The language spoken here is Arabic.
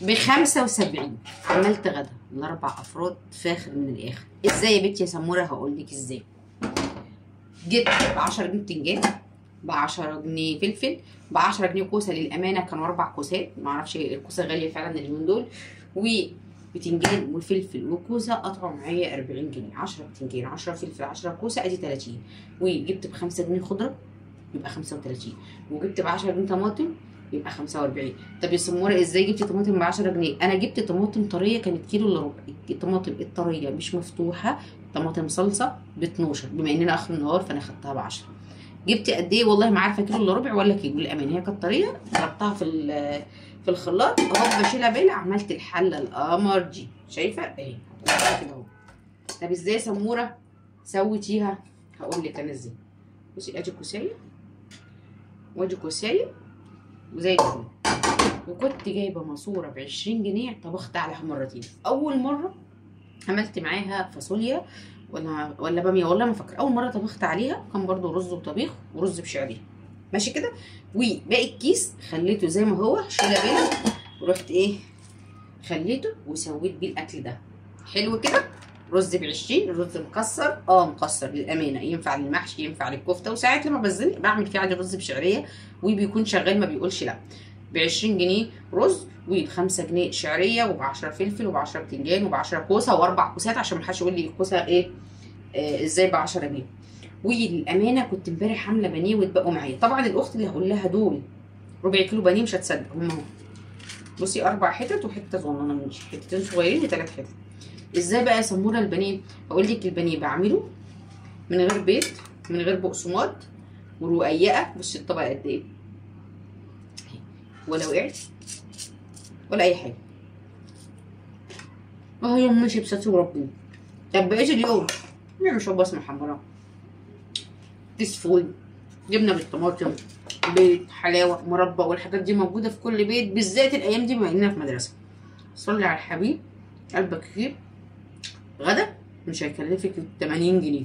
ب75. عملت غدا ل4 افراد فاخر من الاخر. ازاي يا بنتي يا سموره؟ هقول لك ازاي. جبت ب10 جنيه بتنجان، ب10 جنيه فلفل، ب10 جنيه كوسه. للامانه كانوا 4 كوسات، معرفش الكوسه غاليه فعلا اليومين دول. وبتنجان وفلفل وكوسه قطعوا معايا 40 جنيه. 10 بتنجان، 10 فلفل، 10 كوسه، ادي 30. وجبت ب5 جنيه خضره يبقى 35. وجبت ب10 جنيه طماطم يبقى 45. طب يا سموره ازاي جبتي طماطم ب10 جنيه؟ انا جبت طماطم طريه كانت كيلو الا ربع. الطماطم الطريه مش مفتوحه، طماطم صلصه ب12. بما اننا اخر النهار فانا خدتها ب10. جبت قد ايه والله ما عارفه، كيلو الا ربع ولا كيلو. للامانه هي كانت طريه، ضربتها في الخلاط اهو، بشيلها بيلا. عملت الحله القمر دي، شايفه اهي كده اهو. طب ازاي يا سموره سويتيها؟ هقول لك انا ازاي. بصي ادي كوسايه وادي كوسايه وزي الفل. وكنت جايبه ماسوره ب20 جنيه طبخت عليها مرتين. اول مره عملت معاها فاصوليا ولا باميه والله ما فاكره. اول مره طبخت عليها كان برضو رز وطبيخ ورز بشعريه ماشي كده. وباقي الكيس خليته زي ما هو شيله بينا، ورحت ايه خليته وسويت بيه الاكل ده حلو كده. رز ب20، الرز مكسر مكسر للامانه، ينفع للمحشي ينفع للكفته. وساعات لما بزنق بعمل فيه عادي رز بشعريه وبيكون شغال ما بيقولش لا. ب20 جنيه رز، وب5 جنيه شعريه، وب10 فلفل، وب10 بتنجان، وب10 كوسه، و4 كوسات عشان ما حدش يقول لي الكوسه ايه ازاي ب10 جنيه. وللامانه كنت امبارح عامله بانيه واتبقوا معايا. طبعا الاخت اللي هقول لها دول ربع كيلو بانيه مش هتصدق هم اهو. بصي 4 حتت وحته صغننه من حتتين صغيرين و3 حتت. ازاي بقى يا سموره البانيه؟ اقول لك البانيه بعمله من غير بيض، من غير بقسماط، ورقيقه. بصي الطبق قد ايه، ولا وقعت ولا اي حاجه اهو. يوم ماشي بستر ربنا. طب بقيت اليوم نعمل شوربه اسمها محمره، كيس فول، جبنه بالطماطم، بيض، حلاوه، مربى، والحاجات دي موجوده في كل بيت بالذات الايام دي بما اننا في مدرسه. صلي على الحبيب قلبك كتير. غدا مش هيكلفك 80 جنيه.